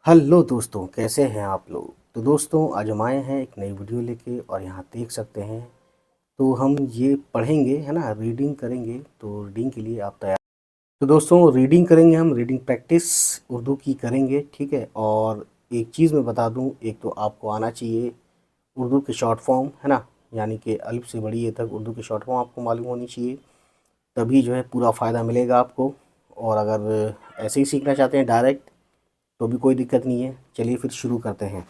Hello दोस्तों, कैसे हैं आप लोग। तो दोस्तों आज हम आए हैं एक नई वीडियो लेके और यहाँ देख सकते हैं। तो हम ये पढ़ेंगे है ना, रीडिंग करेंगे। तो रीडिंग के लिए आप तैयार। तो दोस्तों रीडिंग करेंगे, हम रीडिंग प्रैक्टिस उर्दू की करेंगे, ठीक है। और एक चीज़ मैं बता दूं, एक तो आपको आना चाहिए उर्दू के शॉर्ट फॉर्म, है ना। यानी कि अलिफ से बड़ी ए तक उर्दू के शॉर्ट फॉर्म आपको मालूम होनी चाहिए, तभी जो है पूरा फ़ायदा मिलेगा आपको। और अगर ऐसे ही सीखना चाहते हैं डायरेक्ट तो भी कोई दिक्कत नहीं है। चलिए फिर शुरू करते हैं।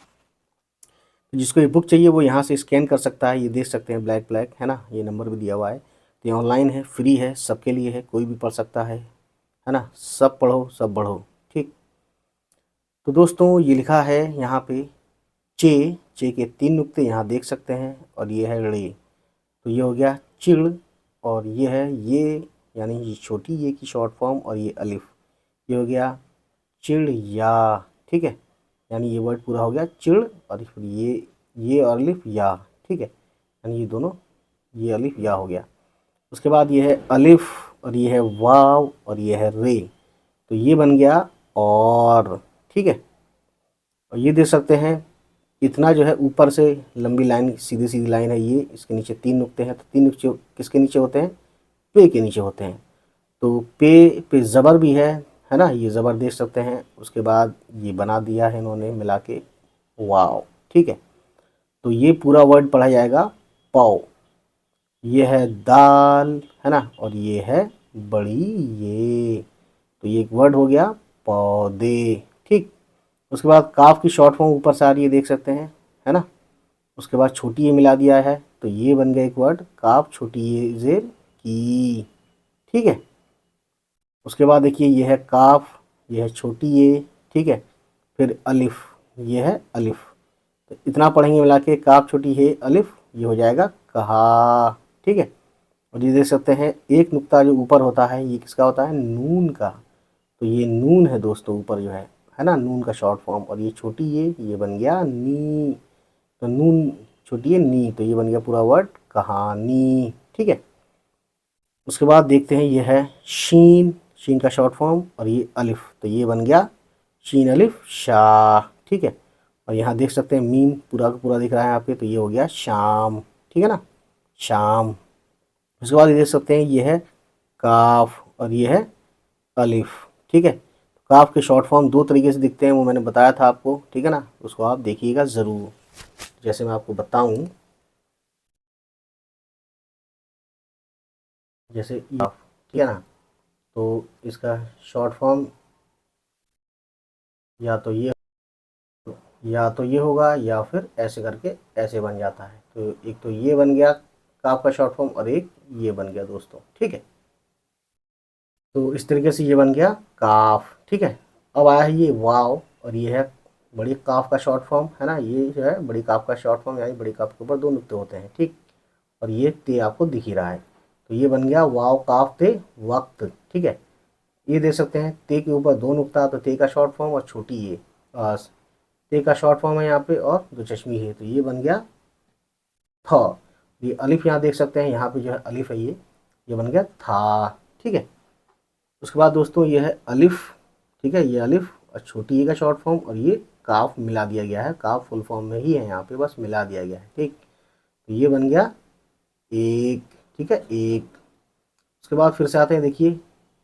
तो जिसको ये बुक चाहिए वो यहाँ से स्कैन कर सकता है, ये देख सकते हैं ब्लैक ब्लैक है ना, ये नंबर भी दिया हुआ है। तो ये ऑनलाइन है, फ्री है, सबके लिए है, कोई भी पढ़ सकता है ना। सब पढ़ो सब बढ़ो, ठीक। तो दोस्तों ये लिखा है यहाँ पे चे। चे के 3 नुक्ते यहाँ देख सकते हैं, और ये है रे। तो ये हो गया चिड़, और ये है ये, यानी ये छोटी ये की शॉर्ट फॉर्म, और ये अलिफ, ये हो गया चिड़िया, ठीक है। यानी ये वर्ड पूरा हो गया चिड़, और फिर ये और अलिफ या, ठीक है। यानी ये दोनों, ये अलिफ या हो गया। उसके बाद ये है अलिफ, और ये है वाव, और ये है रे। तो ये बन गया और, ठीक है। और ये देख सकते हैं इतना जो है ऊपर से लंबी लाइन, सीधी सीधी लाइन है ये, इसके नीचे 3 नुक्ते हैं। तो 3 नुक्ते किसके नीचे होते हैं? पे के नीचे होते हैं। तो पे ज़बर भी है ना, ये ज़बर देख सकते हैं। उसके बाद ये बना दिया है इन्होंने मिला के वाव, ठीक है। तो ये पूरा वर्ड पढ़ा जाएगा पाओ। ये है दाल, है ना, और ये है बड़ी ये। तो ये एक वर्ड हो गया पौधे, ठीक। उसके बाद काफ की शॉर्ट फॉर्म ऊपर से आ रही है, देख सकते हैं, है ना। उसके बाद छोटी ये मिला दिया है, तो ये बन गया एक वर्ड काफ छोटी ये जेर की, ठीक है। उसके बाद देखिए ये है काफ, ये है छोटी ये, ठीक है। फिर अलिफ, ये है अलिफ। तो इतना पढ़ेंगे मिला के, काफ छोटी है अलिफ, ये हो जाएगा कहा, ठीक है। और ये देख सकते हैं एक नुक्ता जो ऊपर होता है ये किसका होता है? नून का। तो ये नून है दोस्तों, ऊपर जो है ना, नून का शॉर्ट फॉर्म। और ये छोटी ये बन गया नी। तो नून छोटी है नी, तो ये बन गया पूरा वर्ड कहानी, ठीक है। उसके बाद देखते हैं ये है शीन। शीन का शॉर्ट फॉर्म, और ये अलिफ, तो ये बन गया शीन अलिफ शाह, ठीक है। और यहाँ देख सकते हैं मीम पूरा का पूरा दिख रहा है यहाँ पे, तो ये हो गया शाम, ठीक है ना, शाम। उसके बाद ये देख सकते हैं ये है काफ, और ये है अलिफ, ठीक है। काफ के शॉर्ट फॉर्म 2 तरीके से दिखते हैं, वो मैंने बताया था आपको, ठीक है ना। उसको आप देखिएगा ज़रूर, जैसे मैं आपको बताऊं, जैसे काफ, ठीक है ना। तो इसका शॉर्ट फॉर्म या तो ये होगा, या फिर ऐसे करके ऐसे बन जाता है। तो एक तो ये बन गया काफ का शॉर्ट फॉर्म, और एक ये बन गया दोस्तों, ठीक है। तो इस तरीके से ये बन गया काफ, ठीक है। अब आया है ये वाव, और ये है बड़ी काफ का शॉर्ट फॉर्म, है ना। ये जो है बड़ी काफ का शॉर्ट फॉर्म, यानी बड़ी काफ के ऊपर 2 नुक्ते होते हैं, ठीक। और ये ते आपको दिख ही रहा है, तो ये बन गया वाव काफ ते वक्त, ठीक है। ये देख सकते हैं ते के ऊपर 2 नुक्ता, तो ते का शॉर्ट फॉर्म, और छोटी ये ते का शॉर्ट फॉर्म है यहाँ पे, और 2 चश्मी है, तो ये बन गया थ। ये अलिफ यहाँ देख सकते हैं, यहाँ पे जो है अलिफ है ये बन गया था, ठीक है। उसके बाद दोस्तों ये है अलिफ, ठीक है, ये अलिफ और छोटी ए का शॉर्ट फॉर्म, और ये काफ मिला दिया गया है, काफ फुल फॉर्म में ही है यहाँ पे, बस मिला दिया गया है, ठीक। तो ये बन गया एक, ठीक है, एक। उसके बाद फिर से आते हैं, देखिए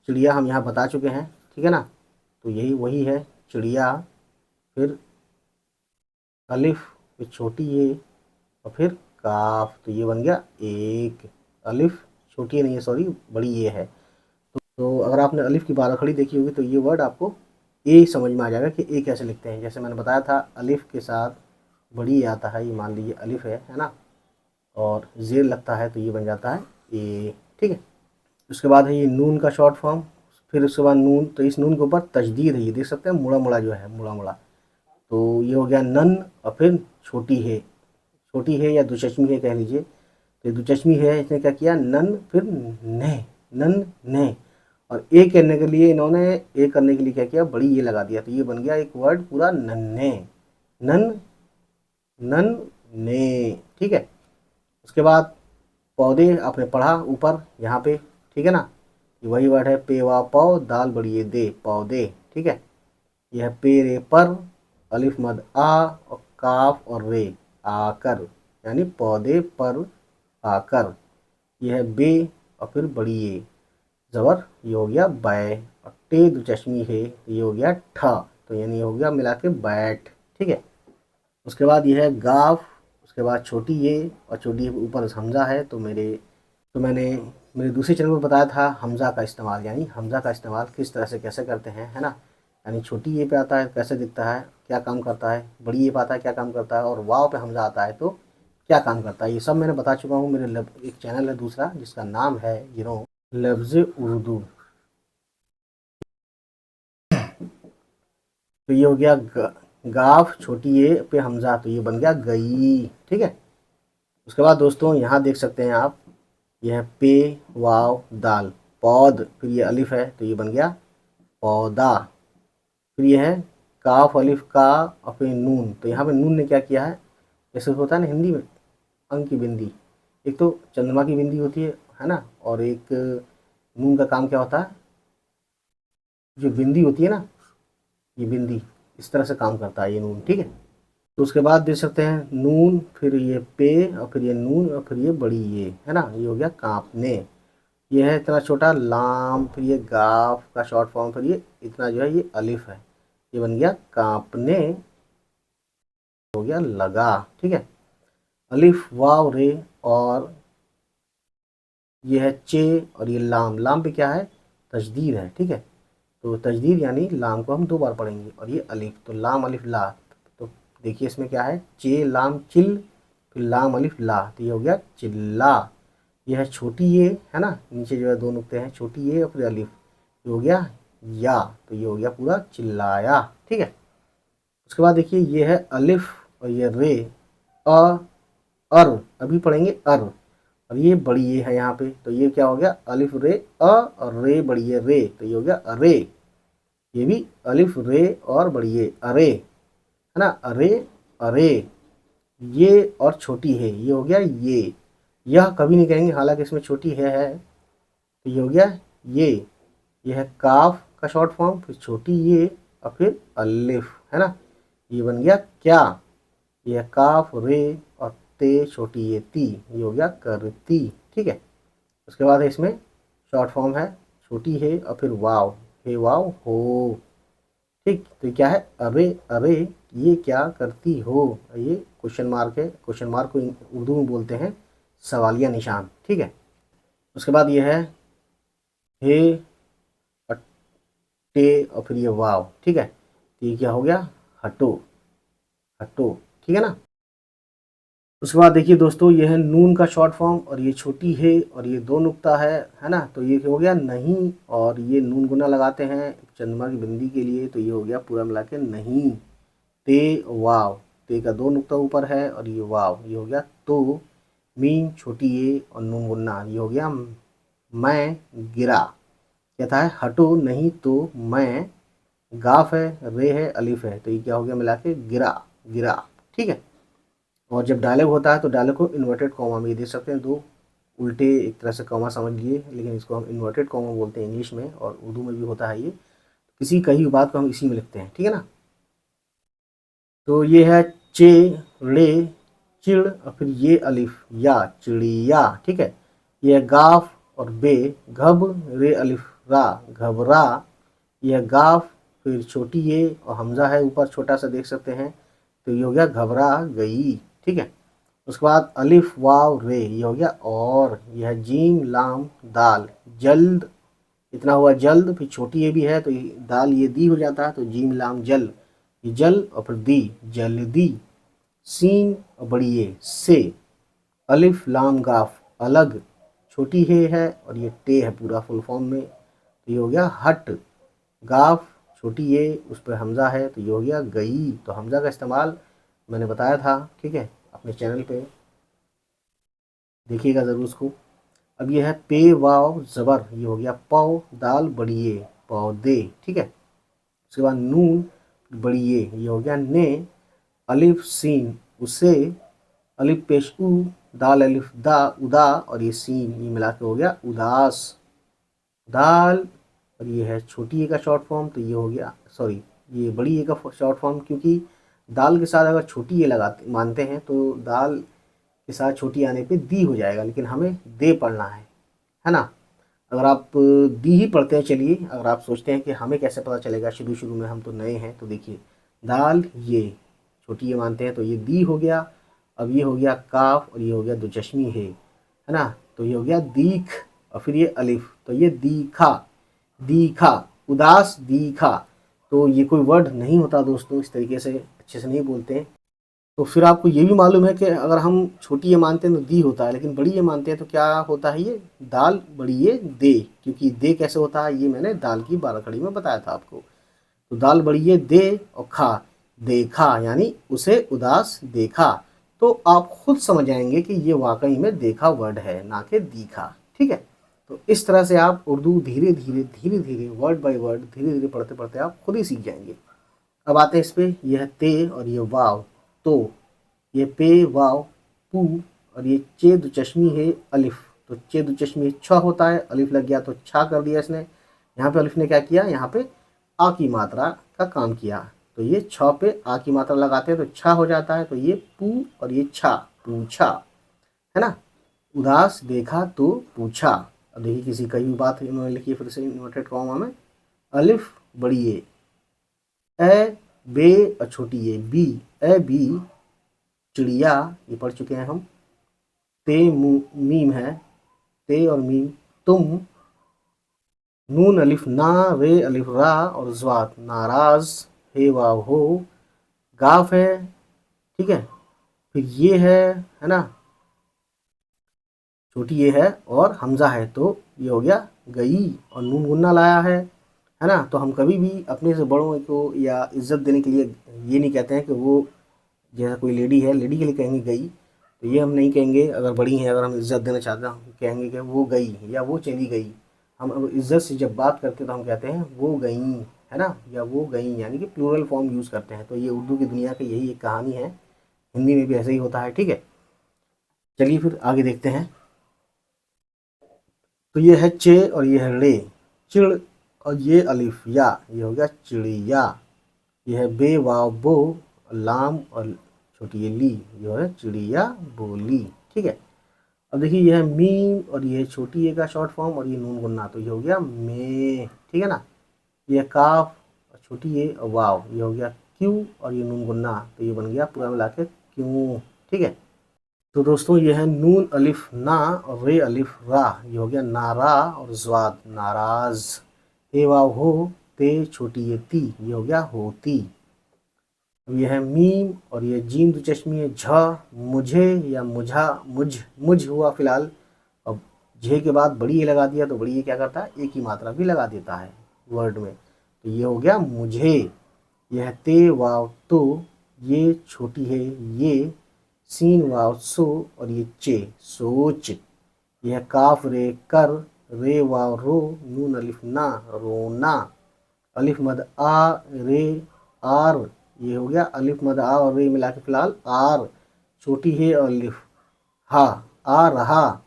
चिड़िया हम यहाँ बता चुके हैं, ठीक है ना। तो यही वही है चिड़िया, फिर अलिफ, फिर छोटी ये, और फिर काफ। तो ये बन गया एक। अलिफ छोटी ये नहीं है, सॉरी, बड़ी ये है। तो अगर आपने अलिफ की बाराखड़ी देखी होगी तो ये वर्ड आपको ए समझ में आ जाएगा कि ए कैसे लिखते हैं। जैसे मैंने बताया था अलिफ के साथ बड़ी ए आता है, ये मान लीजिए अलिफ है ना, और जेर लगता है तो ये बन जाता है ए, ठीक है। उसके बाद है ये नून का शॉर्ट फॉर्म, फिर उसके बाद नून, तो इस नून के ऊपर तजदीद है, ये देख सकते हैं मुड़ा मुड़ा जो है, मुड़ा मुड़ा। तो ये हो गया नन, और फिर छोटी है, छोटी है या दुचश्मी है कह लीजिए। तो दुचश्मी है, इसने क्या किया नन, फिर ने, नन ने। और ए करने के लिए इन्होंने ए करने के लिए क्या किया, बड़ी ये लगा दिया, तो ये बन गया एक वर्ड पूरा नन्ने, नन नन ने, ठीक है। उसके बाद पौधे आपने पढ़ा ऊपर यहाँ पे, ठीक है ना। ये वही वर्ड है पे वा पौ दाल बड़ी ये दे, पौधे, ठीक है। यह है पे रे पर, अलिफ मद आ और काफ और रे आकर, यानी पौधे पर आकर। यह है बे और फिर बड़ी ए ज़बर, ये हो गया बै, और टे दो चश्मी है तो ये हो गया ठ, तो यानी ये हो गया मिला के बैठ। ठीक है। उसके बाद ये है गाफ, उसके बाद छोटी ये और छोटी ऊपर हमजा है। तो मैंने मेरे दूसरे चैनल पर बताया था हमजा का इस्तेमाल, यानी हमजा का इस्तेमाल किस तरह से कैसे करते हैं, है ना। यानी छोटी ये पे आता है कैसे दिखता है, क्या काम करता है, बड़ी ये पे आता है क्या काम करता है, और वाव पे हमजा आता है तो क्या काम करता है, ये सब मैंने बता चुका हूँ। मेरे एक चैनल है दूसरा जिसका नाम है लफ्ज़ उर्दू। तो ये हो गया गाफ छोटी ये पे हमजा, तो ये बन गया गई। ठीक है। उसके बाद दोस्तों यहाँ देख सकते हैं आप, यह है पे वाव दाल पौध, फिर ये अलिफ है तो ये बन गया पौधा। फिर ये है काफ अलिफ का और फिर नून, तो यहाँ पे नून ने क्या किया है, जैसे होता है ना हिंदी में अंक की बिंदी, एक तो चंद्रमा की बिंदी होती है ना, और एक नून का काम क्या होता है, जो बिंदी होती है ना, ये बिंदी इस तरह से काम करता है ये नून। ठीक है। तो उसके बाद देख सकते हैं नून, फिर ये पे और फिर ये नून और फिर ये बड़ी ये, है ना, ये हो गया कांपने। ये है इतना छोटा लाम, फिर ये गाफ का शॉर्ट फॉर्म, फिर ये इतना जो है ये अलिफ है, ये बन गया कांपने, हो गया लगा। ठीक है। अलिफ वाव रे, और ये है चे और ये लाम, लाम पे क्या है तजदीद है। ठीक है। तो तजदीद यानी लाम को हम दो बार पढ़ेंगे, और ये अलिफ, तो लाम अलिफ ला। तो देखिए इसमें क्या है, चे लाम चिल, फिर लाम अलिफ ला, तो ये हो गया चिल्ला। यह है छोटी ये, है ना, नीचे जो है दो नुक्ते हैं, छोटी ये और फिर अलिफ, ये हो गया या, तो ये हो गया पूरा चिल्लाया। ठीक है। उसके बाद देखिए ये है अलिफ और ये रे, अ अर, अभी पढ़ेंगे अर, और ये बड़ी ये है यहाँ पे, तो ये क्या हो गया अलिफ रे अ और रे बड़ी ये रे, तो ये हो गया अरे। ये भी अलिफ रे और बड़ी ये अरे, है ना, अरे अरे। ये और छोटी है, ये हो गया ये, यह कभी नहीं कहेंगे हालांकि इसमें छोटी है, तो ये हो गया ये है काफ का शॉर्ट फॉर्म, फिर छोटी ये और फिर अलिफ, है ना, ये बन गया क्या, ये है काफ रे और ते छोटी ये ती, ये हो गया करती। ठीक है। उसके बाद इसमें शॉर्ट फॉर्म है छोटी है और फिर वाव, हे वाव हो। ठीक, तो क्या है अरे अरे ये क्या करती हो, ये क्वेश्चन मार्क है, क्वेश्चन मार्क को उर्दू में बोलते हैं सवालिया निशान। ठीक है। उसके बाद ये है हे और टे और फिर ये वाव। ठीक है। तो ये क्या हो गया हटो, हटो। ठीक है ना। उसके बाद देखिए दोस्तों ये है नून का शॉर्ट फॉर्म, और ये छोटी है और ये दो नुक्ता है ना, तो ये हो गया नहीं, और ये नून गुना लगाते हैं चंद्रमा की बिंदी के लिए, तो ये हो गया पूरा मिला के नहीं। ते वाव, ते का दो नुक्ता ऊपर है और ये वाव, ये हो गया तो। मीम छोटी ये और नून गुन्ना, ये हो गया मैं गिरा। कहता है हटो नहीं तो मैं, गाफ है रे है अलिफ है, तो ये क्या हो गया मिला के गिरा, गिरा। ठीक है। और जब डायलॉग होता है तो डायलॉग को इन्वर्टेड कॉमा में देख सकते हैं, दो उल्टे एक तरह से कॉमा समझ लिए, लेकिन इसको हम इन्वर्टेड कॉमा बोलते हैं इंग्लिश में, और उर्दू में भी होता है ये, किसी कही बात को हम इसी में लिखते हैं। ठीक है ना। तो ये है चे रे चिड़ और फिर ये अलिफ या चिड़िया। ठीक है। ये है गाफ और बे, घब रे अलिफ रा घबरा। यह गाफ फिर छोटी ये और हमजा है ऊपर छोटा सा देख सकते हैं, तो ये हो गया घबरा गई। ठीक है। उसके बाद अलिफ वाव रे, ये हो गया और, यह है जीम लाम दाल जल्द, इतना हुआ जल्द, फिर छोटी ये भी है तो दाल ये दी हो जाता है, तो जीम लाम जल, ये जल और फिर दी जल्दी। सीन और बड़ी ये से, अलिफ लाम गाफ अलग, छोटी है और ये टे है पूरा फुल फॉर्म में, तो ये हो गया हट। गाफ छोटी ये उस पर हमज़ा है, तो ये हो गया गई। तो हमज़ा का इस्तेमाल मैंने बताया था, ठीक है, अपने चैनल पे देखिएगा ज़रूर उसको। अब ये है पे वाव ज़बर, ये हो गया पौ दाल बड़िए पौधे। ठीक है। उसके बाद नून बड़िए, ये हो गया ने। अलिफ सीन उसे, अलिफ पेश उ, दाल अलिफ दा उदा, और ये सीन ये मिला के हो गया उदास दाल। और ये है छोटी ए का शॉर्ट फॉर्म, तो ये हो गया सॉरी ये बड़ी ए का शॉर्ट फॉर्म, क्योंकि दाल के साथ अगर छोटी ये लगाते मानते हैं तो दाल के साथ छोटी आने पे दी हो जाएगा, लेकिन हमें दे पढ़ना है ना। अगर आप दी ही पढ़ते हैं, चलिए अगर आप सोचते हैं कि हमें कैसे पता चलेगा, शुरू शुरू में हम तो नए हैं, तो देखिए दाल ये छोटी ये मानते हैं तो ये दी हो गया। अब ये हो गया काफ और ये हो गया दो चश्मी है ना, तो ये हो गया दीख और फिर ये अलिफ, तो ये दीखा, दीखा, उदास दीखा। तो ये कोई वर्ड नहीं होता दोस्तों, इस तरीके से अच्छे से नहीं बोलते हैं। तो फिर आपको ये भी मालूम है कि अगर हम छोटी ये मानते हैं तो दी होता है, लेकिन बड़ी ये मानते हैं तो क्या होता है, ये दाल बड़ी ये दे। क्योंकि दे कैसे होता है ये मैंने दाल की 12 कड़ी में बताया था आपको। तो दाल बड़ी ये दे और खा, देखा यानी उसे उदास देखा। तो आप खुद समझ जाएंगे कि ये वाकई में देखा वर्ड है, ना कि दीखा। ठीक है, तो इस तरह से आप उर्दू धीरे धीरे वर्ड बाय वर्ड धीरे धीरे पढ़ते पढ़ते आप खुद ही सीख जाएंगे। अब आते हैं इस पे, यह है ते और ये वाव तो, ये पे वाव पू और ये चे दो चश्मी है अलिफ। तो चे दो चश्मी छ होता है, अलिफ लग गया तो छा कर दिया इसने। यहाँ पे अलिफ ने क्या किया, यहाँ पे आ की मात्रा का काम किया। तो ये छ पे आ की मात्रा लगाते हैं तो छा हो जाता है। तो ये पू और ये छा, पूछा, है ना। उदास देखा तो पूछा। अब देखिए किसी कई भी बात इन्होंने लिखी है, फिर से इन्वर्टेड कॉमा में, अलिफ बड़ी ए, ए बे और छोटी ए बी, ए बी चिड़िया, ये पढ़ चुके हैं हम। ते मीम है, ते और मीम तुम, नून अलिफ ना, रे अलिफ रा और ज़्वात नाराज, हे वाव हो, गाफ है, ठीक है। फिर ये है ना, छोटी ये है और हमजा है, तो ये हो गया गई और नून गुन्ना लाया है ना। तो हम कभी भी अपने से बड़ों को या इज्जत देने के लिए ये नहीं कहते हैं कि वो, जैसा कोई लेडी है, लेडी के लिए कहेंगे गई, तो ये हम नहीं कहेंगे। अगर बड़ी हैं, अगर हम इज्जत देना चाहते हैं, हम कहेंगे कि वो गई या वो चली गई। हम अब इज्जत से जब बात करते हैं तो हम कहते हैं वो गई, है ना, या वो गई, यानी कि प्लूरल फॉर्म यूज़ करते हैं। तो ये उर्दू की दुनिया की यही एक कहानी है, हिंदी में भी ऐसे ही होता है। ठीक है, चलिए फिर आगे देखते हैं। तो ये है चे और ये है रे, चिड़ और ये अलिफ या, ये हो गया चिड़िया। ये है बे वाव बो, लाम और छोटी ये ली, ये है चिड़िया बोली। ठीक है, अब देखिए ये है मीम और ये छोटी ए का शॉर्ट फॉर्म और ये नून गुन्ना, तो ये हो गया मे, ठीक है ना। ये काफ और छोटी ए और वाव, ये हो गया क्यू और ये नून गुन्ना, तो ये बन गया पूरा मिला के क्यों। ठीक है, तो दोस्तों ये है नून अलिफ ना और रे अलिफ रा, ये हो गया नारा और ज़्वाद नाराज। ए वाव हो, ते छोटी ये ती, ये हो गया होती। अब ये है मीम और ये जीम दो चश्मी है झ, मुझे या मुझा, मुझ हुआ फिलहाल। अब झे के बाद बड़ी ये लगा दिया तो बड़ी ये क्या करता है, एक ही मात्रा भी लगा देता है वर्ड में, तो ये हो गया मुझे। यह है ते वाव तो, ये छोटी है ये, सीन वाव सो और ये चे सोच। यह काफ रे कर, रे वाव रो, नून अलिफ ना रोना, अलिफ मद आ रे आर, ये हो गया अलिफ मद आ और रे मिला के फिलहाल आर, छोटी है और अलिफ हा, आ रहा,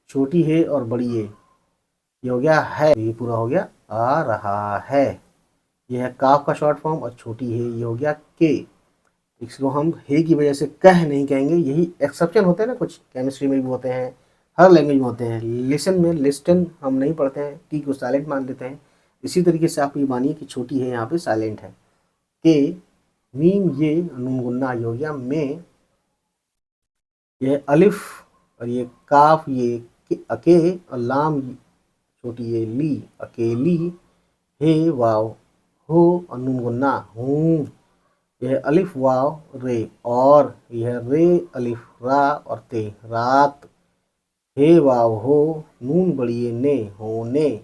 छोटी है और बड़ी ये हो गया है, ये पूरा हो गया आ रहा है। यह है काफ का शॉर्ट फॉर्म और छोटी है, ये हो गया के। इसको हम हे की वजह से कह नहीं कहेंगे, यही एक्सेप्शन होते हैं ना, कुछ केमिस्ट्री में भी होते हैं, हर लैंग्वेज में होते हैं। लिसन में लिस्टन हम नहीं पढ़ते हैं, टी को साइलेंट मान लेते हैं। इसी तरीके से आप ये मानिए कि छोटी है यहाँ पे साइलेंट है। के मीम ये नून गुन्ना, ये हो गया में। यह अलिफ और ये काफ ये अके और लाम छोटी ये ली अकेली, हे वाव हो और नून गुन्ना हूँ। यह अलिफ वाव रे और, यह रे अलिफ रा और ते रात। हे वाव हो, नून बड़ी ने होने,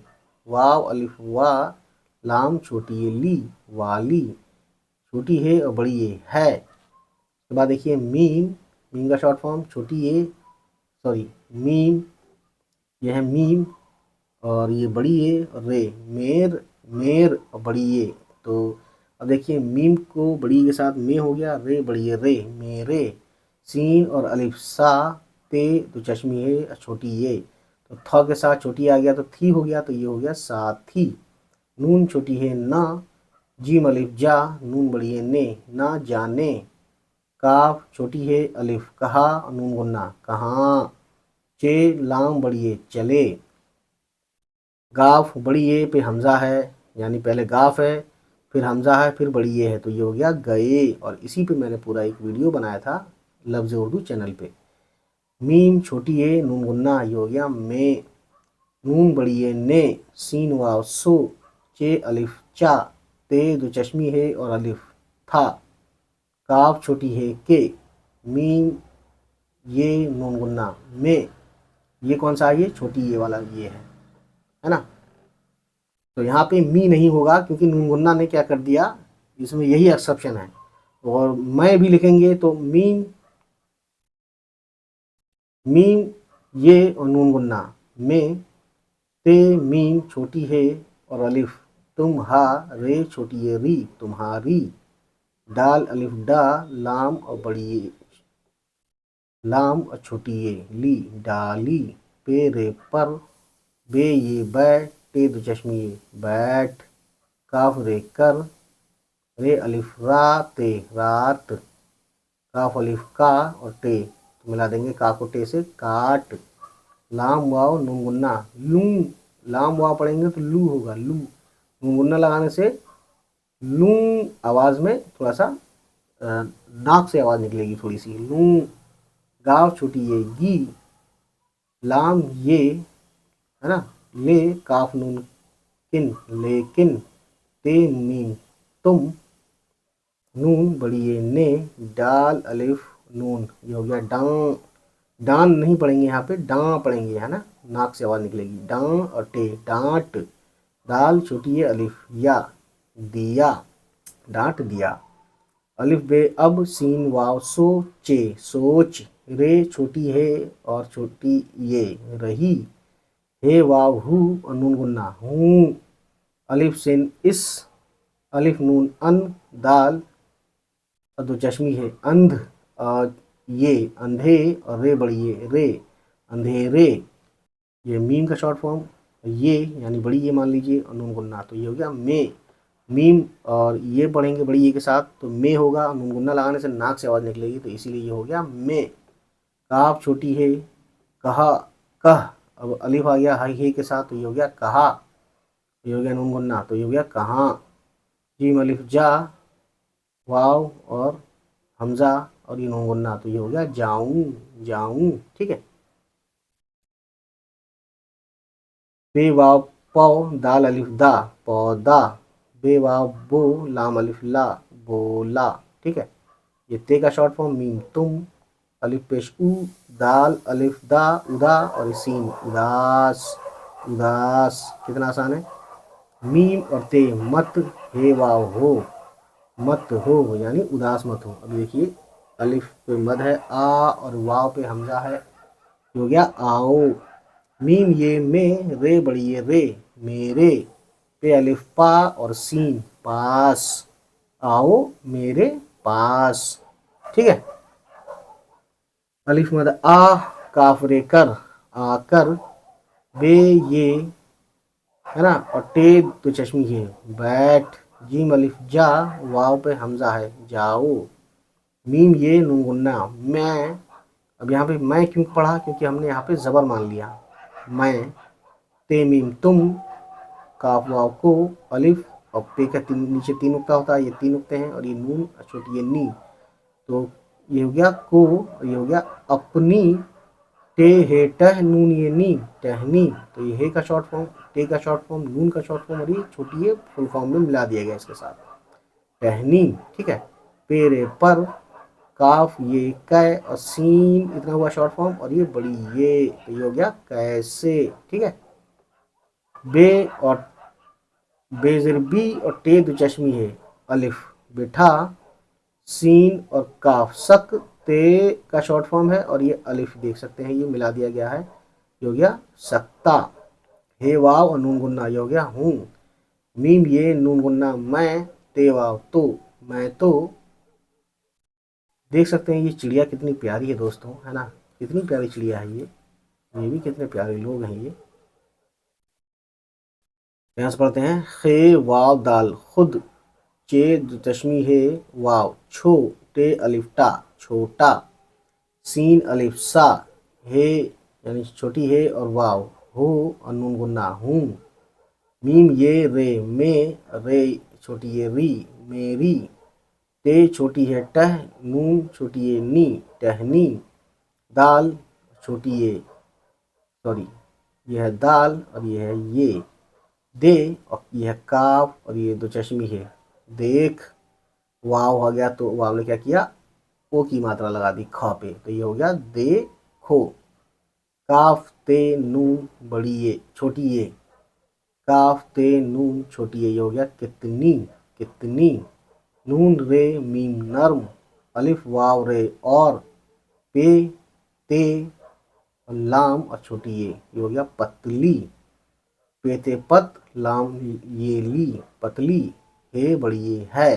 वाव अलिफ वा, लाम छोटी ये ली वाली, छोटी है और बड़ी ये है। उसके बाद देखिए मीम, मीम का शॉर्ट फॉर्म छोटी ये, सॉरी मीम, यह है मीम और ये बड़ी ये और रे, मेर मेर और बड़ी ये। तो अब देखिए मीम को बड़ी के साथ में हो गया, रे बड़ी ये रे मेरे, सीन और अलिफ सा, ते तो चश्मी है छोटी ये, तो थ के साथ छोटी आ गया तो थी हो गया, तो ये हो गया साथी। नून छोटी है ना, जीम अलिफ जा, नून बड़ी है ने, ना जाने। काफ छोटी है अलिफ कहा, नून गुन्ना कहाँ। चे लाम बड़ी है चले। गाफ बड़ी ए पे हमज़ा है, यानी पहले गाफ है फिर हमज़ा है फिर बड़ी ए है, तो ये हो गया गए। और इसी पे मैंने पूरा एक वीडियो बनाया था लफ्ज़ उर्दू चैनल पे। मीम छोटी ए नून गुन्ना, ये हो गया में। नून बड़ी ए ने, सीन वाव सो, चे अलिफ चा, ते दो चश्मी है और अलिफ था। काफ छोटी है के, मीम ये नून गुन्ना में। ये कौन सा है, ये छोटी ये वाला ये है ना। तो यहाँ पे मी नहीं होगा क्योंकि नून गुन्ना ने क्या कर दिया, इसमें यही एक्सेप्शन है। और मैं भी लिखेंगे तो मीम, मीम ये और नून गुन्ना में। ते मीम छोटी है और अलिफ तुम हा, रे छोटी है री तुम्हारी। डाल अलिफ डा, लाम और बड़ी ये, लाम और छोटी ये ली डाली। पे रे पर, बे ये बै, टे दो चश्मी ये बैठ। काफ रे कर, रे अलिफ रा ते रात। काफ अलिफ का और टे तो मिला देंगे का को टे से काट। लाम वाव नून गुन्ना लू, लाम वाव पढ़ेंगे तो लू होगा लू। नून गुन्ना लगाने से लू आवाज़ में थोड़ा सा नाक से आवाज़ निकलेगी थोड़ी सी लू। गाव छोटी ये गी, लाम ये है ना ले। काफ नून किन लेकिन। ते मीम तुम, नून बड़ी ये ने। डाल अलिफ नून, ये हो गया डां। डान नहीं पढ़ेंगे यहाँ पे, डां पढ़ेंगे है ना, नाक से आवाज़ निकलेगी डां और टे डांट। दाल छोटी है अलिफ या, दिया डांट दिया। अलिफ बे अब, सीन वाव सो चे सोच। रे छोटी है और छोटी ये रही। हे वाव हु और नून गुन्ना हूँ। अलिफ सिन इस, अलिफ नून अन, दाल और दो चश्मी है अंध और ये अंधे और रे बड़ी ये रे अंधेरे। ये मीम का शॉर्ट फॉर्म ये यानी बड़ी ये मान लीजिए और नून गुन्ना, तो ये हो गया मे। मीम और ये पढ़ेंगे बड़ी ये के साथ तो मे होगा, नून गुन्ना लगाने से नाक से आवाज़ निकलेगी तो इसीलिए ये हो गया मे। काफ छोटी है कहा कह, अब अलिफ आ गया हाई हे के साथ तो ये हो गया कहा, ये हो गया नून गुन्ना तो ये हो गया कहाँ। जीम अलिफ जा, वाव और हमज़ा और ये नून गुन्ना तो ये हो गया जाऊं जाऊं, ठीक है। बे वाव पौ, दाल अलिफ दा पौदा। बे वाव बो, लाम अलिफ ला बोला, ठीक है। ये ते का शॉर्ट फॉर्म मीम तुम, अलिफ पेश उ, दाल अलिफ दा उदा और सीन उदास उदास। कितना आसान है। मीम और ते मत, हे वाव हो, मत हो यानी उदास मत हो। अब देखिए अलिफ पे मद है आ और वाव पे हमजा है, हो गया आओ। मीम ये में, रे बड़ी ये रे मेरे। पे अलिफ पा और सीन पास, आओ मेरे पास, ठीक है। अलिफ मद आ, काफ रे कर आकर। बे ये है ना और टे तो चश्मी है बैठ। जीम अलिफ जा, वाव पे हमजा है जाओ। मीम ये नून गुन्ना मैं। अब यहाँ पे मैं क्यों पढ़ा, क्योंकि हमने यहाँ पे ज़बर मान लिया मैं। ते मीम तुम, काफ वाव को, अलिफ और पे का नीचे तीन नुक्ता होता है, ये तीन नुक्ते हैं और ये नून छोटी ये नी, तो ये हो गया को और ये हो गया अपनी। टे हे टह नून ये नी टहनी, तो ये हे का शॉर्ट फॉर्म, टे का शॉर्ट फॉर्म, नून का शॉर्ट फॉर्म और ये छोटी ये फुल फॉर्म में मिला दिया गया इसके साथ टहनी, ठीक है। पेरे पर, काफ ये कै और सीन इतना हुआ शॉर्ट फॉर्म और ये बड़ी ये, तो ये हो गया कैसे, ठीक है। बे और बेजर बी और टे दो चश्मी है अलिफ बिठा। सीन और काफ सक, ते का शॉर्ट फॉर्म है और ये अलिफ देख सकते हैं ये मिला दिया गया है, ये हो गया सकता। हे वाव और नून गुन्ना ये हो गया हूँ। मीम ये नून गुन्ना मैं, ते वाव तो मैं तो। देख सकते हैं ये चिड़िया कितनी प्यारी है दोस्तों, है ना, कितनी प्यारी चिड़िया है ये भी कितने प्यारे लोग हैं ये। यहाँ से पढ़ते हैं खे वाव दाल खुद, चे दो चश्मी है वाव छो टे अलिफ टा छोटा सीन अलिफ सा है यानी छोटी है और वाव हो और नून गुन्ना हूँ मीम ये रे में रे छोटी है री मेरी ते छोटी है टह नून छोटी है नी टहनी दाल छोटी है सॉरी यह है दाल और यह है ये दे और यह है काफ और ये दो चश्मी है देख वाव हो गया तो वाव ने क्या किया ओ की मात्रा लगा दी ख पे तो ये हो गया देखो काफ ते नून बड़ी ये छोटी ये काफ ते नून छोटी ये हो गया कितनी कितनी नून रे मीम नर्म अलिफ वाव रे और पे ते और लाम और छोटी ये हो गया पतली पे ते पत लाम ये ली पतली हे बड़ी ये है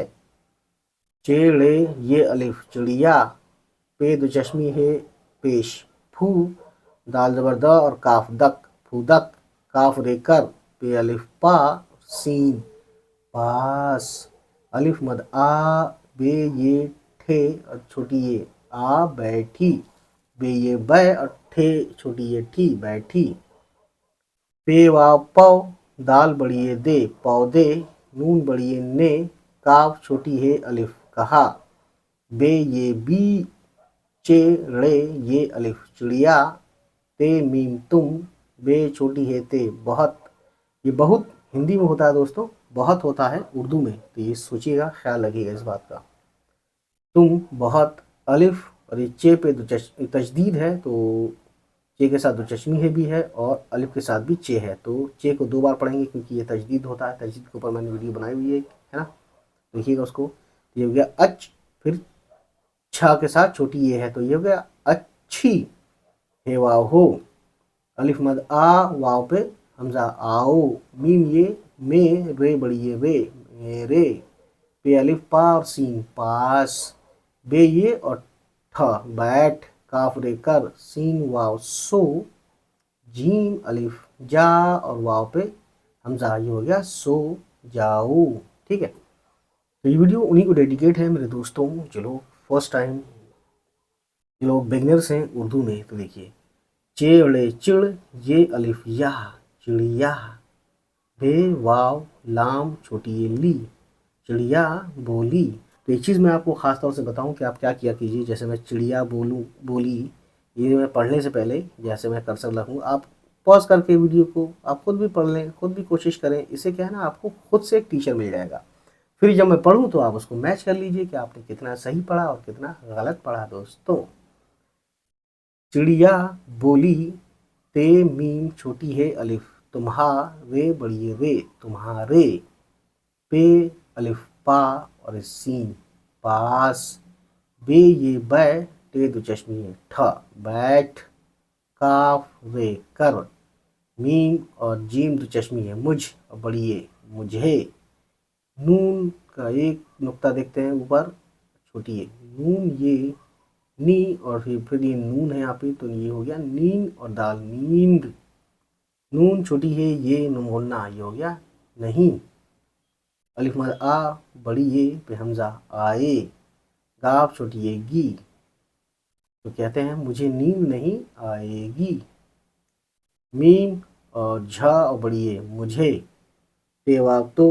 चेड़े ये अलिफ चिड़िया पे दो चश्मी है पेश फू दाल जबर द और काफ दक फूदक काफ रे कर पे अलिफ पा सीन पास अलिफ मद आ बे ये ठे और छोटी ये आ बैठी बे ये बै और ठे छोटी ये ठी बैठी पे वाव पौ दाल बड़ी ये दे पौधे नून बड़ी ये ने काफ छोटी है अलिफ कहा बे ये बी चे रे ये अलिफ चिड़िया ते मीम तुम बे छोटी है ते बहुत ये बहुत हिंदी में होता है दोस्तों बहुत होता है उर्दू में तो ये सोचिएगा ख्याल रखिएगा इस बात का तुम बहुत अलिफ और ये चे पे तजदीद है तो चे के साथ दो चश्मी है भी है और अलिफ के साथ भी चे है तो चे को 2 बार पढ़ेंगे क्योंकि ये तजदीद होता है तजदीद के ऊपर मैंने वीडियो बनाई हुई है ना देखिएगा उसको तो ये हो गया अच फिर छ के साथ छोटी ये है तो ये हो गया अच्छी हे वाव हो अलिफ मद आ वाव पे हमजा आओ मीम ये में रे बड़ी ये वे मेरे पे अलिफ पा और सीन पास बे ये और ठ बैठ काफ रे कर सीन वाव सो जीम अलिफ जा और वाव पे हमजा ये हो गया सो जाओ ठीक है तो ये वीडियो उन्हीं को डेडिकेट है मेरे दोस्तों जो लोग फर्स्ट टाइम जो लोग बिगनर्स हैं उर्दू में तो देखिए चेड़े चिड़ ये अलिफ या चिड़िया बे वाव लाम छोटी ये ली चिड़िया बोली तो एक चीज़ मैं आपको ख़ास तौर से बताऊं कि आप क्या किया कीजिए जैसे मैं चिड़िया बोली ये मैं पढ़ने से पहले जैसे मैं कर्सर रखूँ आप पॉज करके वीडियो को आप खुद भी पढ़ लें खुद भी कोशिश करें इससे क्या है ना आपको खुद से एक टीचर मिल जाएगा फिर जब मैं पढ़ूँ तो आप उसको मैच कर लीजिए कि आपने कितना सही पढ़ा और कितना गलत पढ़ा दोस्तों चिड़िया बोली ते मीम छोटी है अलिफ तुम्हारे बड़ी रे तुम्हारे पे अलिफ पा और सीन पास बे ये बै टे दो चश्मी है ठ बैठ काफ रे कर मीम और जीम दो चश्मी है मुझ और बड़ी ये मुझे नून का एक नुक्ता देखते हैं ऊपर छोटी है नून ये नी और फिर ये नून है यहाँ पे तो ये हो गया नींद और दाल नींद नून छोटी है ये नमोन्ना ये हो गया नहीं अलिफ मद आ बड़ी ये पे हमजा आए गाफ छोटी ये गी तो कहते हैं मुझे नींद नहीं आएगी मीम और झ और बड़ी ये मुझे टे वाव तो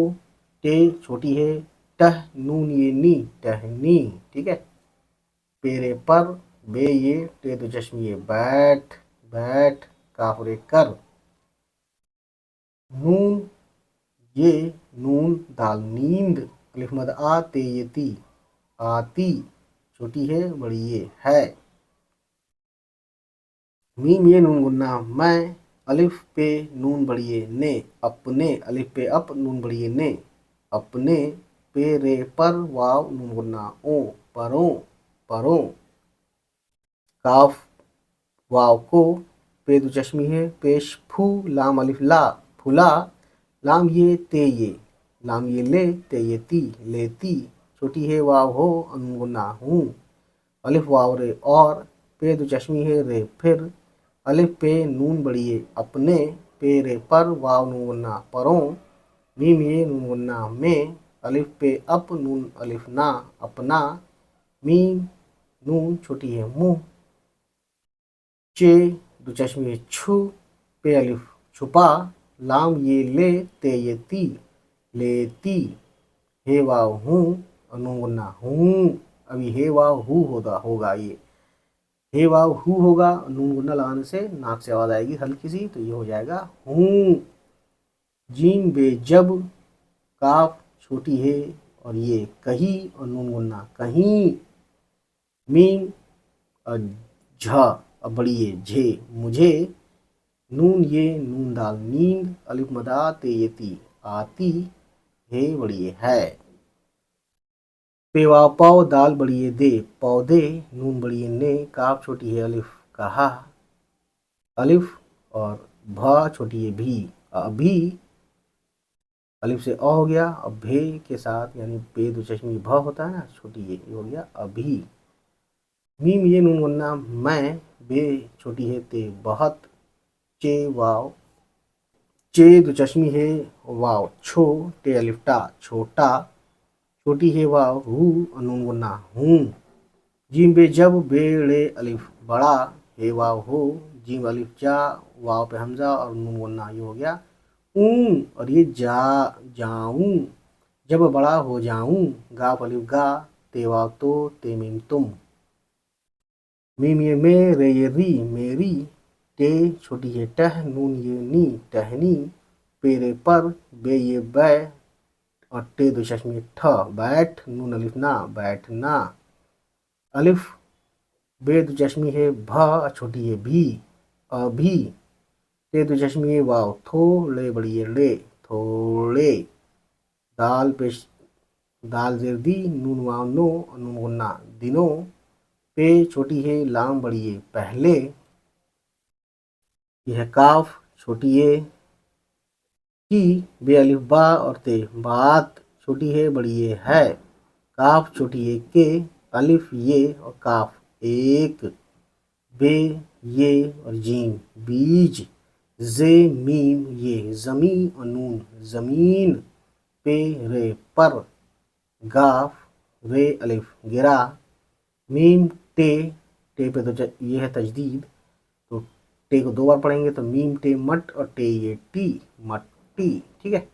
टे छोटी है टह नून ये नी टहनी ठीक है पेरे पर बे ये टे तो चश्मी ये बैठ बैठ काफरे कर नून ये नून दाल नींद अलिफ मद आ ते ये ती आती छोटी है बड़ी ये है मीम ये नून गुन्ना मैं अलिफ पे नून बड़ी ये ने अपने अलिफ पे अप नून बड़ी ये ने अपने पे रे पर वाव नून गुन्ना ओ परों परों काफ वाव को पे दो चश्मी है पेश फू लाम अलिफ ला फुला लाम ये ते ये लाम ये ले ते ये ती लेती छोटी है वाव हो अनगुना हूँ अलिफ वाव रे और पे दो चश्मी है रे फिर अलिफ पे नून बड़ी है अपने पे रे पर वाव नून गुन्ना परों मीम ये नून गुन्ना में अलिफ पे अप, नून अलिफ ना, अपना। मीम नून छोटी है मुंह। चे दो चश्मे है छू, पे अलिफ छुपा। लाम ये ले, ते ये ती, लेती। हे वाव हूँ, और नून गुन्ना हूँ। अभी हे वाव हू होगा ये। हे वाव हू होगा, नून गुन्ना लगाने से नाक से आवाज आएगी हल्की सी, तो ये हो जाएगा हूँ। जीम बे जब, काफ छोटी है और ये कही, और नून गुन्ना कहीं। मीम और झ और बड़ी ये झे मुझे। नून ये नून दाल नींद, अलिफ मदा ते ये ती आती, हे बड़ी ये है। पेवा पाव दाल बड़ी ये दे पौधे, नून बड़ी ये ने, काफ छोटी है अलिफ कहा। अलिफ और भ छोटी है भी, अभी। अलिफ से अ हो गया, अब भे के साथ यानी बे दो चश्मी भ होता है ना, छोटी ये हो गया अभी। मीम ये नून वन्ना मैं, बे छोटी है ते बहुत। चे वाव, चे दो चश्मी है वाव छो, टे अलिफ टा छोटा। छोटी है वाव हू, और नून वन्ना हूँ। जीम बे जब, बेड़े अलिफ बड़ा, हे वाव हो। जीम अलिफ जा, वाव पे हमजा और नून वन्ना ये हो गया ऊँ, और ये जा जाऊं। जब बड़ा हो जाऊं, गाफ अलिफ गा, ते वाव तो, ते मीम तुम। मीम ये मे, रे ये री मेरी। टे छोटी है टह, नून ये नी टहनी। पेरे पर, बे ये बै, और टे दो चश्मे ठ बैठ, नून अलिफ ना बैठना। अलिफ बे दो चश्मी है भ, छोटी है भी अभी। टे दो चश्मी है वाव थो, ले बड़ी है ले थोड़े। दाल पे दाल जेर दी, नून वाव नो, और नून गुन्ना दिनों। पे छोटी है लाम बड़ी है पहले। यह काफ छोटी है की, बे अलिफ बा और ते बात। छोटी है बड़ी ये है। काफ छोटी है के, अलिफ ये और काफ एक। बे ये और जीम बीज। जे मीम ये जमी, और नून जमीन। पे रे पर, गाफ रे अलिफ गिरा। मीम टे, टे पे तो ये है तजदीद, तो टे को दो बार पढ़ेंगे तो मीम टे मट, और टे ये टी मट्टी। ठीक है।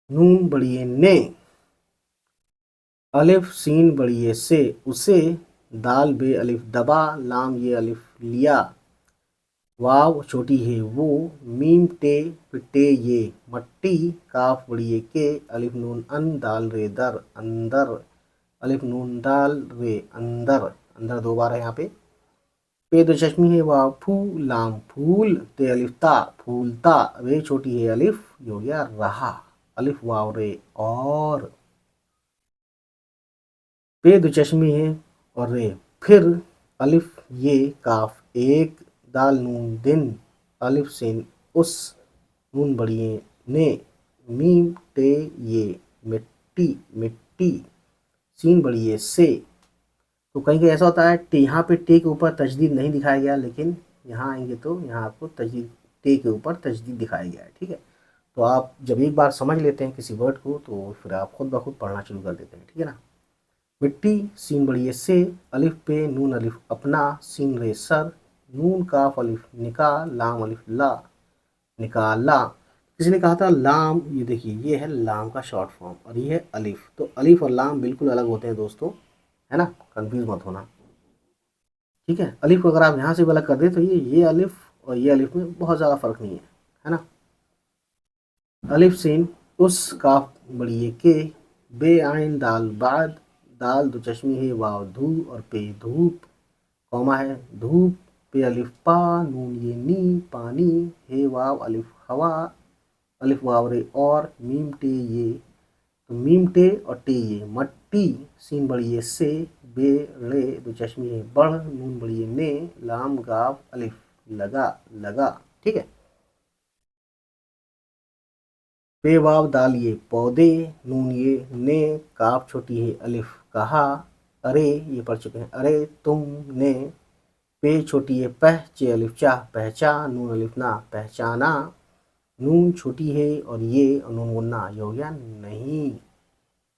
नून बड़ी है ने, अलिफ सीन बड़ी है से उसे। दाल बे अलिफ दबा, लाम ये अलिफ लिया। वाव छोटी है वो। मीम टे फिर टे ये मट्टी। काफ बड़ी है के, अलिफ नून अन, दाल रे दर अंदर। अलिफ नून दाल रे अंदर, अंदर दो बार है यहाँ पे। पे दो चश्मी है वाव फू, लाम फूल। ते अलिफ ता फूलता। रे छोटी है अलिफ, ये हो गया रहा। अलिफ वाव रे और। पे दो चश्मी है और रे फिर। अलिफ ये काफ एक, दाल नून दिन। अलिफ सिन उस, नून बड़ी है ने। मीम टे ये मिट्टी मिट्टी। सीन बड़ी है से। तो कहीं कहीं ऐसा होता है यहाँ पे टे के ऊपर तजदीद नहीं दिखाया गया, लेकिन यहाँ आएंगे तो यहाँ आपको तजदीद टे के ऊपर तजदीद दिखाया गया है। ठीक है। तो आप जब एक बार समझ लेते हैं किसी वर्ड को, तो फिर आप खुद ब खुद पढ़ना शुरू कर देते हैं। ठीक है ना। मिट्टी सीन बड़ी है से, अलिफ पे नून अलिफ अपना, सीन रे सर। नून काफ अलिफ निका, लाम अलिफ ला निकाला। किसी ने कहा था लाम, ये देखिए ये है लाम का शॉर्ट फॉर्म, और ये है अलिफ। तो अलिफ और लाम बिल्कुल अलग होते हैं दोस्तों, है ना, कंफ्यूज मत होना। ठीक है। अलिफ को अगर आप यहाँ से भी अलग कर दें तो ये अलिफ और ये अलिफ में बहुत ज़्यादा फर्क नहीं है ना। अलिफ सीन उस, काफ बड़ी है के। बे आइन दाल बाद, दाल दो चश्मी है वाव धू, और पे धूप कौमा है धूप। पे अलिफ पा, नून ये नी पानी। हे वाव अलिफ हवा, अलिफ वाव रे और। मीम टे ये, तो मीम टे और टे ये मट्टी। सीन बड़ी है से, बे रे दो चश्मी है बढ़, नून बड़ी है ने, लाम गाफ अलिफ लगा लगा। ठीक है। पे वाव दाल ये पौधे, नून ये ने, काफ छोटी है अलिफ कहा। अरे ये पढ़ चुके हैं, अरे तुमने। पे छोटी है पह, चे अलिफ चाह पहचान, नून अलिफ ना पहचाना। नून छोटी है और ये नून गुन्ना, ये हो गया नहीं।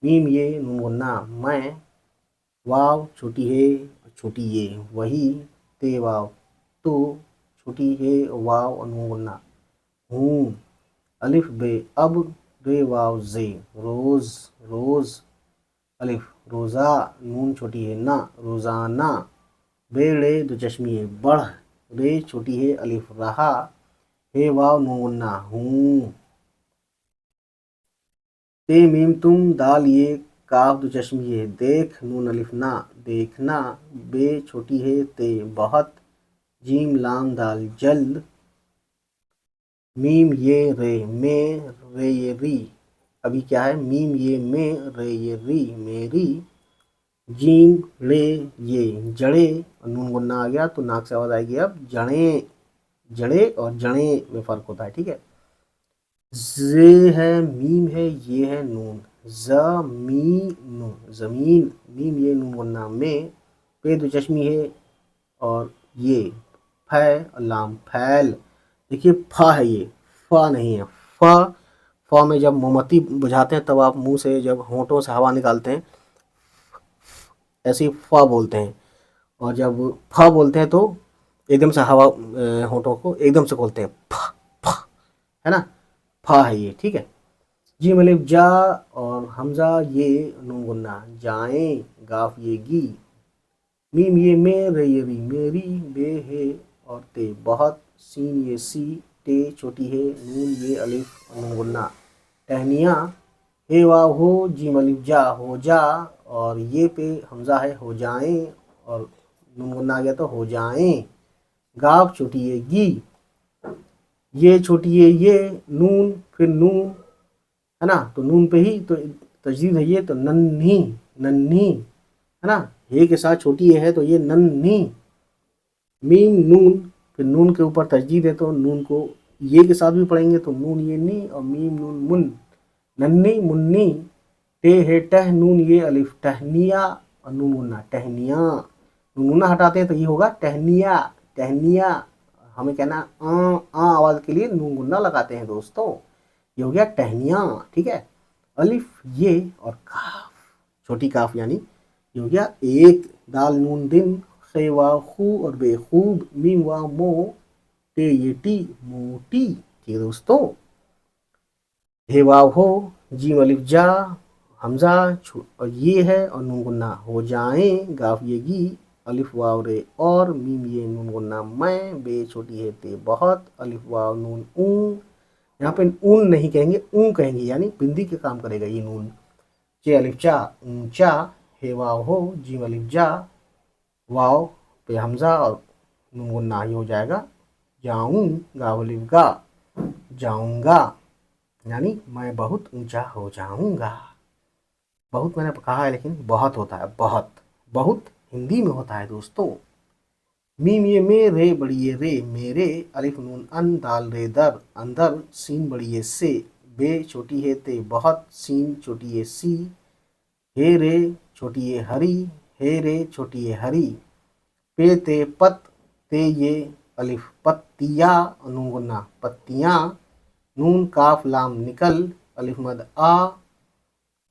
मीम ये नून गुन्ना मैं, वाव छोटी है छोटी ये वही, ते वाव तो, छोटी है वाव और नून गुन्ना हूँ। अलिफ बे अब, रे वाव जे रोज रोज, अलिफ रोज़ा, नून छोटी है ना रोज़ाना, बेड़े दो चश्मी है बढ़, रे छोटी है अलिफ रहा, हे वाव नून गुन्ना हूँ। ते मीम तुम, दाल ये काफ दो चश्मी है देख, नून अलिफ ना देखना, बे छोटी है ते बहुत, जीम लाम दाल जल्द, मीम ये रे में, रे ये री, अभी क्या है मीम ये में, रे ये री मेरी, जीम रे ये जड़े, और नून गुन्ना आ गया तो नाक से आवाज आएगी अब जड़े, जड़े और जड़े में फर्क होता है, ठीक है। जे है मीम है ये है नून, जमीन जमीन, मीम ये नून गुन्ना में, पे दो चश्मी है और ये फै और लाम फैल, देखिए फा है ये, फा नहीं है, फा, फा में जब मोमबत्ती बुझाते हैं तब आप मुंह से जब होंठों से हवा निकालते हैं ऐसे ही फा बोलते हैं, और जब फा बोलते हैं तो एकदम से हवा होंठों को एकदम से खोलते हैं, फा फा, है ना, फा है ये, ठीक है। जी मलिफ जा और हमजा ये नून गुन्ना जाए, गाफ ये गी, मीम ये में, रे ये री मेरी, बे है और ते बहुत, सीन ये सी, टे छोटी है, नून ये अलिफ और नून गुन्ना टहनिया, हे वाव हो, जी मलिफ जा हो जा, और ये पे हमजा है हो जाएं, और नून गुन्ना आ गया तो हो जाएं, गाफ छोटी है गी, ये छोटी है ये, नून फिर नून, है ना, तो नून पे ही तो तजदीद है ये, तो नन्ही नन्ही, है ना, हे के साथ छोटी है तो ये नन्ही, मीम नून फिर नून के ऊपर तजदीद है तो नून को ये के साथ भी पढ़ेंगे तो नून ये नी, और मीम नून मुन, नन्नी मुन्नी, टे है टह, नून ये अलिफ टहनिया, और नून गुन्ना टहनिया, नून गुन्ना हटाते हैं तो ये होगा टहनिया टहनिया, हमें कहना आ आवाज के लिए नून गुन्ना लगाते हैं दोस्तों, ये हो गया टहनिया, ठीक है। अलिफ ये और काफ छोटी काफ यानी ये हो गया एक, दाल नून दिन, खे वाव खू और बेखूब, मीम वाव मो, टे ये टी मोटी, ठीक है दोस्तों। हे वाव हो, जीम अलिफ जा, हमजा और ये है और नून गुन्ना हो जाए, गाफ ये गी, अलिफ वाव रे और, मीम ये नून गुन्ना मैं, बे छोटी है ते बहुत, अलिफ वाव नून ऊ, यहाँ पे ऊन नहीं कहेंगे ऊ कहेंगे, यानी बिंदी के काम करेगा ये नून, चे अलिफ चा ऊंचा, हे वाव हो, जीम अलिफ जा, वाव पे हमजा और नून गुन्ना ही हो जाएगा, जाऊं, गाव अलिफ गा जाऊंगा, यानी मैं बहुत ऊंचा हो जाऊंगा, बहुत मैंने कहा है लेकिन बहुत होता है, बहुत बहुत हिंदी में होता है दोस्तों। मीम ये में, रे बड़ी ये रे मेरे, अलिफ नून अन, दाल रे दर अंदर, सीन बड़ी ये से, बे छोटी है ते बहुत, सीन छोटी ये सी, हे रे छोटी ये हरी, हे रे छोटी ये हरी, पे ते पत, ते ये अलिफ पत्तिया, नून गुन्ना पत्तियाँ, नून काफ लाम निकल, अलिफ मद आ,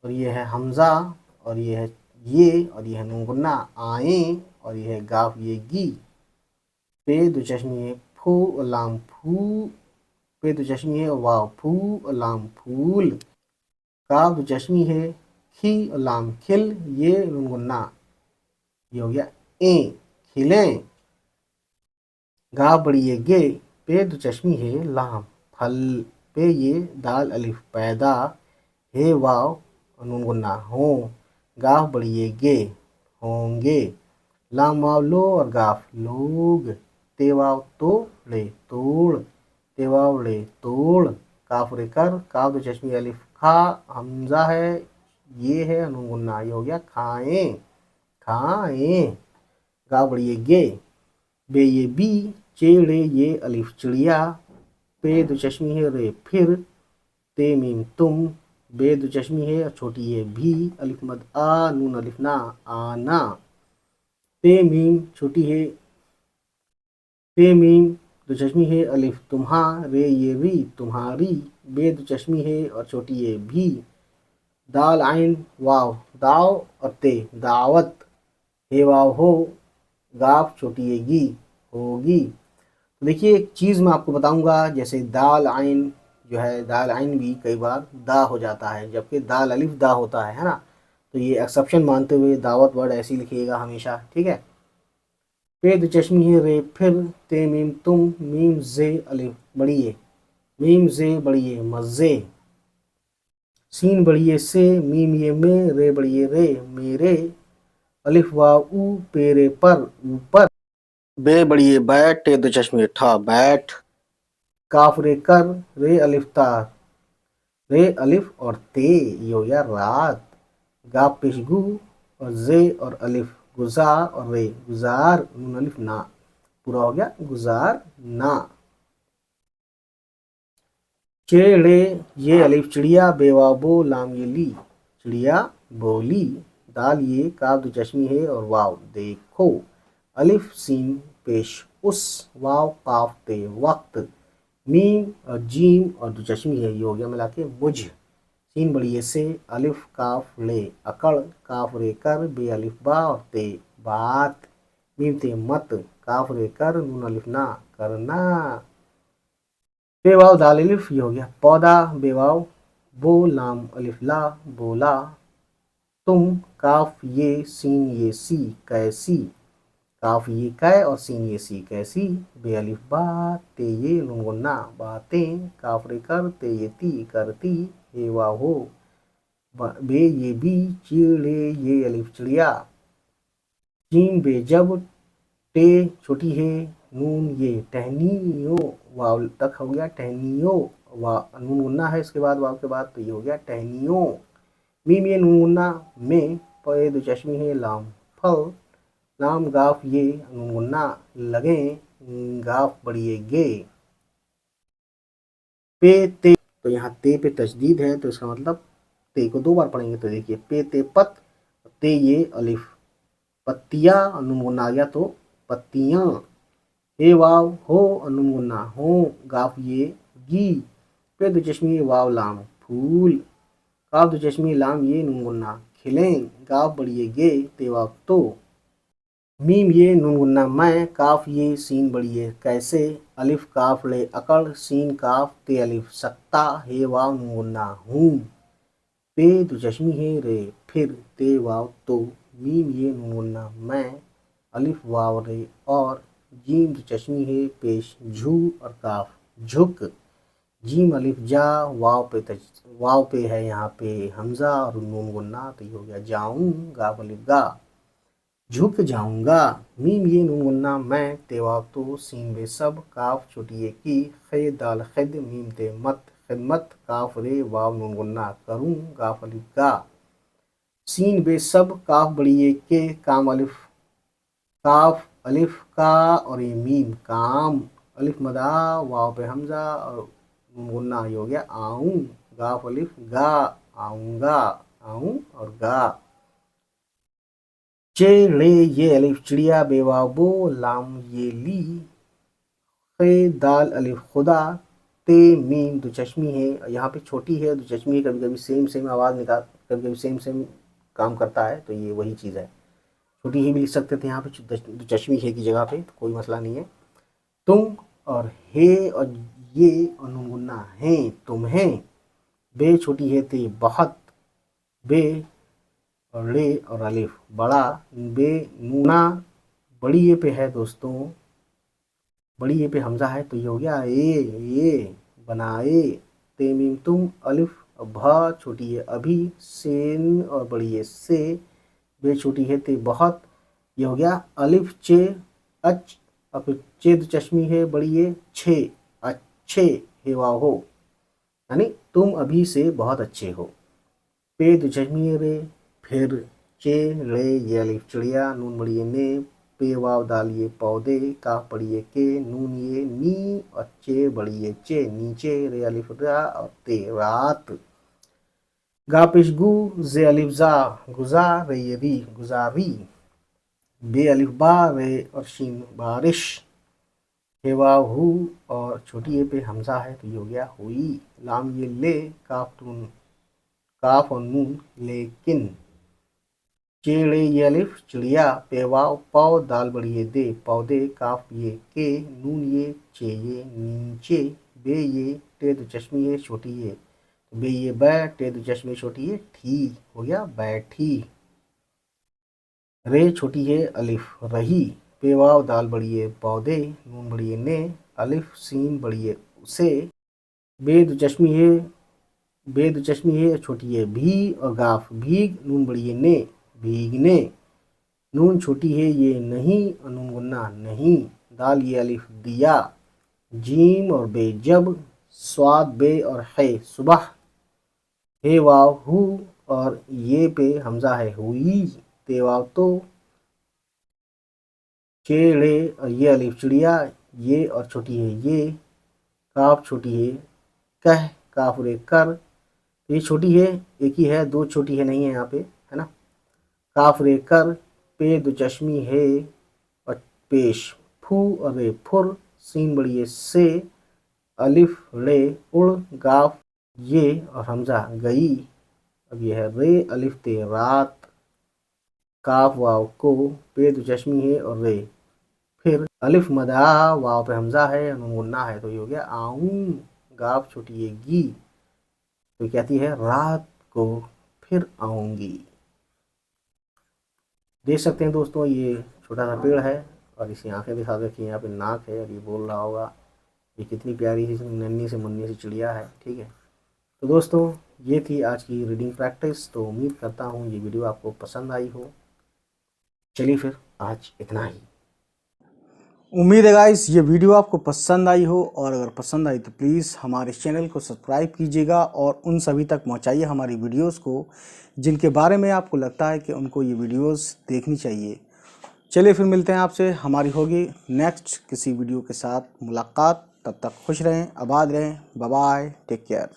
और ये है हमजा, और ये है ये, और ये है नून गुन्ना आए, और ये है गाफ ये गी, पे दो चश्मी है फू लाम फू, पे दो चश्मी है वाव फू लाम फूल, काफ दो चश्मी है खी लाम खिल, ये नून गुन्ना ये हो गया ए खिले, गा बड़ी ये गे, पे दो चश्मी है लाम फल, पे ये दाल अलिफ पैदा, हे वाव नून गुन्ना हो, गाफ बड़ी ये गे होंगे, लाम वाव लो और गाफ लोग, ते वाव तो ले तोड़, ते वाव ले तोड़, काफ रे कर, काफ दो चश्मी अलिफ खा, हमजा है ये है नून गुन्ना ये हो गया खाएं खाएं, गा बड़ी ये गे, बे ये बी, चेड़े ये अलिफ चिड़िया, पे दो चश्मी है रे फिर, ते मीम तुम, बे दो चश्मी है छोटी है भी, अलिफ मद आ, नून अलिफ ना आना, ते मीम छोटी है, ते मीम दो चश्मी है अलिफ तुम्हा, रे ये री तुम्हारी, बे दो चश्मी है और छोटी ये भी, दाल आइन वाव दाव और ते दावत, हे वाव हो, गाफ छोटी ये गी होगी। तो देखिए एक चीज़ मैं आपको बताऊंगा, जैसे दाल आइन जो है, दाल आइन भी कई बार दा हो जाता है, जबकि दाल अलिफ दा होता है ना। तो ये एक्सेप्शन मानते हुए दावत वर्ड ऐसे ही लिखिएगा हमेशा, ठीक है। पे दो चश्मी है रे फिर, ते मीम तुम, मीम जे अलिफ बड़ी है, मीम जे बड़ी है मज़े, सीन बड़ी है से, मीम ये में, रे बड़ी है रे मेरे, अलिफ वाव ऊ पेरे पर ऊपर, बे बड़ी है बैठ, टे दो चश्मे ठा बैठ, काफ रे कर, रे अलिफ ता, रे अलिफ और ते ये हो गया रात, गाप पेश गु और जे और अलिफ गुजार और रे गुजार, नून अलिफ ना, पूरा हो गया गुजार ना। चेड़े ये अलिफ चिड़िया, बेवा बो लाम ये ली चिड़िया बोली, दाल ये काफ दो चश्मी है और वाव देखो, अलिफ सीन पेश उस, वाव काफ ते वक्त, मीम और जीम और दो चश्मी है ये हो गया मिला के मुझ, सीन बड़ी ये से, अलिफ काफ ले अकड़, काफ रे कर, बे अलिफ बा और ते बात, मीम ते मत, काफ रे कर, नून अलिफ ना करना, बेवाव दाल अलिफ ये हो गया पौधा, बेवाव बो लाम अलिफ ला बोला, तुम काफ ये सीन ये सी कैसी, काफ ये कै और सीन ये सी कैसी, बे अलिफ बा ते ये नून गुन्ना बातें, काफ रे कर ते ये ती करती, हे वाह हो, बे ये बी चिड़े ये अलिफ चिड़िया, जीम बे जब, टे छोटी है, नून ये टहनियों, वाव तक हो गया टहनियों, वाव नून गुन्ना है इसके बाद वाव के बाद, तो ये हो गया टहनियों, मीम ये नून गुन्ना में, पे दो चश्मी है लाम फल, लाम गाफ ये नून गुन्ना लगे, गाफ बड़ी गे, पे ते, तो यहाँ ते पे तशदीद है तो इसका मतलब ते को दो बार पढ़ेंगे, तो देखिए पे ते पत, ते ये अलिफ पत्तियाँ, नून गुन्ना आ गया तो पत्तियाँ, हे वाव हो नून गुन्ना हो, गाफ ये गी, पे दो चश्मी वाव लाम फूल, काफ दो चश्मी लाम ये नून गुन्ना खिलें, गाफ बड़ी गे ते वाव तो, मीम ये नून गुन्ना मैं, काफ ये सीन बड़ी है कैसे, अलिफ काफ ले अकड़, सीन काफ ते अलिफ सकता, हे वाव नून गुन्ना हूँ, पे दो चश्मी है रे फिर, ते वाव तो, मीम ये नून गुन्ना मैं, अलिफ वाव रे और, जीम दो चश्मी है पेश झू और काफ झुक, जीम अलिफ जा, वाव पे है यहाँ पे हमजा और नून गुन्ना, तो ये हो गया जाऊँ, गाफ अलिफ गा झुक जाऊंगा, मीम ये नून गुन्ना मैं, तेवाब तो, सीन बे सब, काफ छोटी ये की, खे दाल खिद, मीम ते मत खिदमत, काफ रे वाव नून गुन्ना करूँ, गाफ अलिफ गा, सीन बे सब, काफ बड़ी ये के, काम अलिफ काफ अलिफ का और ये मीम काम, अलिफ मदा वाव पे हमजा और नून गुन्ना ये हो गया आऊँ, गाफ अलिफ गा आऊँगा, आऊँ और गा, चे ये अलिफ चिड़िया, बेवाबो लाम ये ली, खे दाल अलिफ खुदा, ते मीम दो चश्मी है, यहाँ पे छोटी है दो चश्मी है, कभी कभी सेम आवाज़ निकाल, कभी कभी सेम काम करता है, तो ये वही चीज़ है, छोटी ही भी लिख सकते थे यहाँ पे दो चश्मी है की जगह पे, तो कोई मसला नहीं है। तुम और हे और ये और नून गुन्ना है तुम्हें, बे छोटी है ते बहुत, बे और ले और अलिफ बड़ा, बे नूना बड़ी ये पे है दोस्तों, बड़ी ये पे हमजा है तो ये हो गया ये बनाए, ते मीम तुम, अलिफ भ छोटी है अभी, सेन और बड़ी है से, बे छोटी है ते बहुत, ये हो गया अलिफ चे अच, और फिर चे दो चश्मी है बड़ी है छे अच्छे, हे वाह हो, यानी तुम अभी से बहुत अच्छे हो, पे दो चश्मी है रे फिर, चे रे ये अलिफ चिड़िया, नून बड़ी ने, पे वाव दाल ये पौधे, काफ बड़ी है के, नून ये नी और चे बड़ी है चे नीचे, रे अलिफ रा और ते रात, गा पेश गु, जे अलिफ जा गुजार, रे ये री गुजारी, बे अलिफ बा रे और शीन बारिश, हे वाव हु और छोटी ए पे हमजा है तो ये हो गया हुई। लाम ये ले, काफ और नून लेकिन। चेड़े ये अलिफ चिड़िया, पे वाव पाव, दाल बड़ी ये दे पौधे, काफ ये के, नून ये चे ये नीचे, बे ये टे दो चश्मी ये छोटी ये, बे ये बै टे दो चश्मी छोटी ये ठी, हो गया बैठी। रे छोटी है अलिफ रही, पे वाव दाल बड़ी है पौधे, नून बड़ी है ने, अलिफ सीन बड़ी है उसे, बेद चश्मी है छोटी है भी और गाफ भीग, नून बड़ी है ने भीगने, नून छोटी है ये नहीं और नून गुन्ना नहीं, दाल ये अलिफ दिया, जीम और बे जब, स्वाद बे और है सुबह, हे वाव हु और ये पे हमजा है हुई, ते वाव तो, चेड़े और ये अलिफ चिड़िया, ये और छोटी है ये, काफ छोटी है कह, काफ रे कर, ये छोटी है एक ही है, दो छोटी है नहीं है यहाँ पे, है ना। काफ रे कर, पे दो चश्मी है और पेश, फू और रे फुर, सीन बड़ी है से, अलिफ रे उड़, गाफ ये और हमजा गई। अब ये है रे अलिफ ते रात, काफ वाव को, पे दो चश्मी है और रे, फिर अलिफ मदा, वाव पे हमजा है नून गुन्ना है तो ये हो गया आऊं, गाफ छोटी है गी तो कहती है रात को फिर आऊंगी। देख सकते हैं दोस्तों ये छोटा सा पेड़ है और इसकी आंखें दिखा रखी हैं, यहाँ पे नाक है और ये बोल रहा होगा। ये कितनी प्यारी सी नन्ही से मुन्नी सी चिड़िया है, ठीक है। तो दोस्तों ये थी आज की रीडिंग प्रैक्टिस, तो उम्मीद करता हूँ ये वीडियो आपको पसंद आई हो। चलिए फिर आज इतना ही। उम्मीद है गाइस ये वीडियो आपको पसंद आई हो, और अगर पसंद आई तो प्लीज़ हमारे चैनल को सब्सक्राइब कीजिएगा और उन सभी तक पहुंचाइए हमारी वीडियोस को जिनके बारे में आपको लगता है कि उनको ये वीडियोस देखनी चाहिए। चलिए फिर मिलते हैं आपसे, हमारी होगी नेक्स्ट किसी वीडियो के साथ मुलाकात। तब तक खुश रहें, आबाद रहें, बाय बाय, टेक केयर।